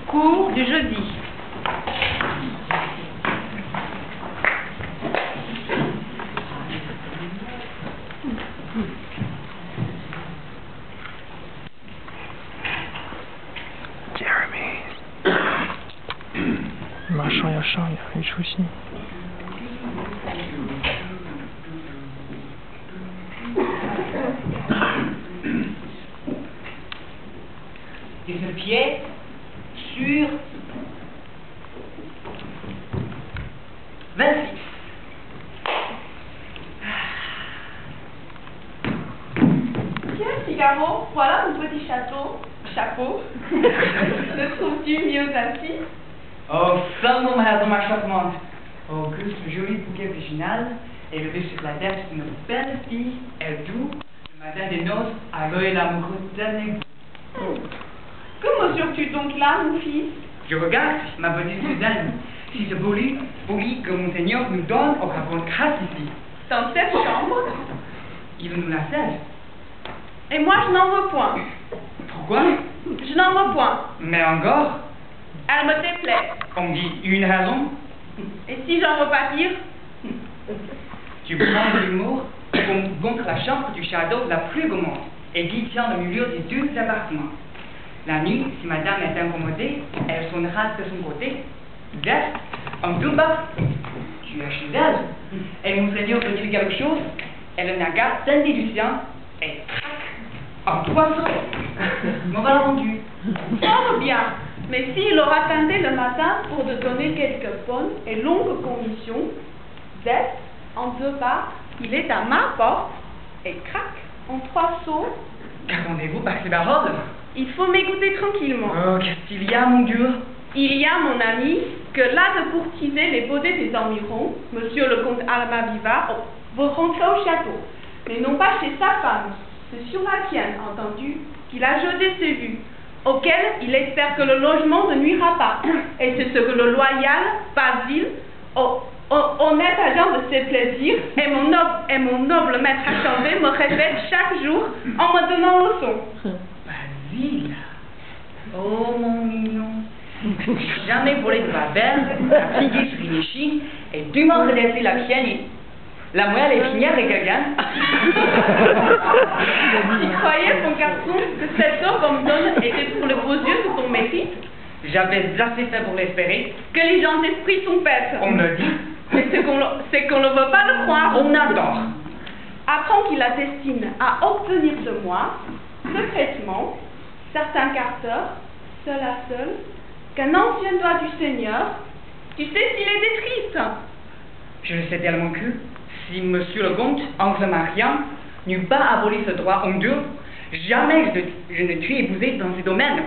Cours du jeudi. Jeremy. 马上要上呀，没出息。Et ce pied sur 26. Tiens, Figaro, voilà ton petit chapeau. Le trouves-tu mieux ainsi? Oh, sans mon charmante. Auguste, le joli bouquet original, élevé sur la tête d'une belle fille, elle doux, le matin des noces, à l'œil l'amoureux dernier. Que mesures-tu donc là, mon fils? Je regarde, ma petite Suzanne, si ce poli que mon Seigneur nous donne aura bonne grâce ici. Dans cette chambre? Il nous la cède. Et moi, je n'en veux point. Pourquoi? Je n'en veux point. Mais encore? Elle me déplaît. On dit une raison. Et si j'en veux pas dire? Tu prends de l'humour contre la chambre du château la plus gourmande et qui tient au milieu des deux appartements. La nuit, si madame est incommodée, elle sonnera de son côté. D'est, en tout bas, tu es chez elle. Et mon Seigneur te dit quelque chose, elle n'a garde d'indilution et traque en 300. M'en va rendu. Fort bien. Mais s'il aura tardé le matin pour te donner quelques bonnes et longues conditions, d'est, en deux pas, il est à ma porte et craque en 3 sauts. Qu'attendez-vous par ces paroles? Il faut m'écouter tranquillement. Oh, qu'est-ce qu'il y a, mon Dieu? Il y a, mon ami, que là de courtiser les beautés des environs, monsieur le comte Almaviva veut rentrer au château, mais non pas chez sa femme, c'est sur la tienne, entendu, qu'il a jeté ses vues, auquel il espère que le logement ne nuira pas. Et c'est ce que le loyal Basile, honnête agent de ses plaisirs, et mon noble maître à chanter me répète chaque jour en me donnant leçon. Basile, oh mon mignon, jamais volé de ma belle, fatigué sur une échine, et dûment redresser la pienne. La moelle est pinière et quelqu'un. Tu croyais, mon garçon, que cet or qu'on me donne était pour les beaux yeux de ton mérite? J'avais assez fait pour l'espérer. Que les gens d'esprit sont bêtes. On me dit. Mais c'est qu'on ne veut pas le croire. On adore. Apprends qu'il a destine à obtenir de moi, secrètement, certains carteurs, seul à seul, qu'un ancien doigt du Seigneur, tu sais s'il était triste. Je le sais tellement que, si monsieur le comte, en se mariant, n'eût pas aboli ce droit honteux, jamais je ne suis épousé dans ce domaine.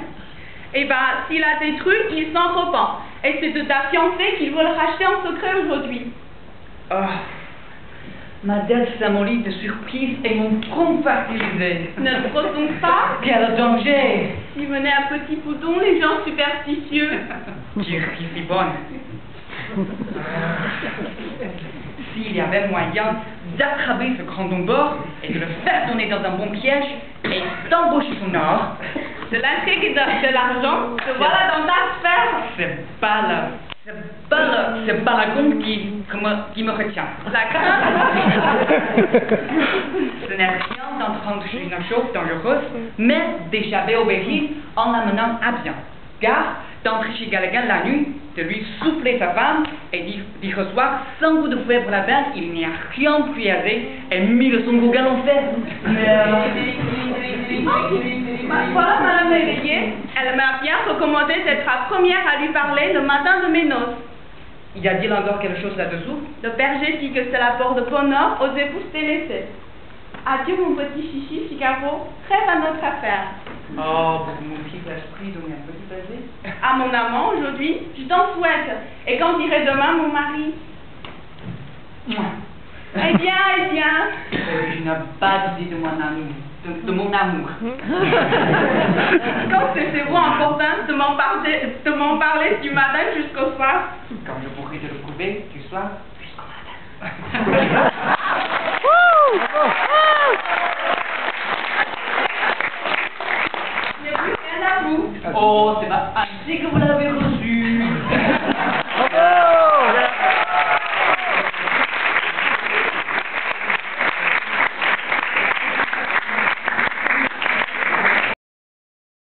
Eh ben, s'il a détruit, il s'en repent. Et c'est de ta fiancée qu'il veut le racheter en secret aujourd'hui. Oh, ma dette s'amollit de surprise et mon tronc fertilisé. Ne te retourne pas. Quel danger! Si venait un petit pouton, les gens superstitieux. Tu ris si bonne. S'il y avait moyen d'attraper ce grand bord et de le faire tourner dans un bon piège et d'embaucher son or. De l'intrigue et de l'argent, te voilà dans ta sphère. C'est pas la compte qui me retient. La crainte. Ce n'est rien d'entrer chez une chose dangereuse, mais d'échapper au péril en l'amenant à bien. Car d'entrer chez quelqu'un la nuit, de lui souffler sa femme et d'y recevoir 100 coups de fouet pour la peine, il n'y a rien plus aisé et mille son gros galon fait. Voilà Madame l'éveillée, elle m'a bien recommandé d'être la première à lui parler le matin de mes noces. Y a-t-il encore quelque chose là-dessous? Le berger dit que c'est la porte de bonheur aux épouses délaissées. Adieu mon petit chichi, Figaro, trêve à notre affaire. Oh, pour mon petit esprit, donner un petit baiser. À mon amant, aujourd'hui, je t'en souhaite. Et quand irai demain, mon mari? Eh bien. Je n'ai pas dit de mon amour. De mon amour. Quand c'est vous important de m'en parler du matin jusqu'au soir? Quand je pourrai te le prouver, du soir jusqu'au matin. Je n'ai plus rien à vous. Oh, c'est pas ainsi que vous l'avez reçu.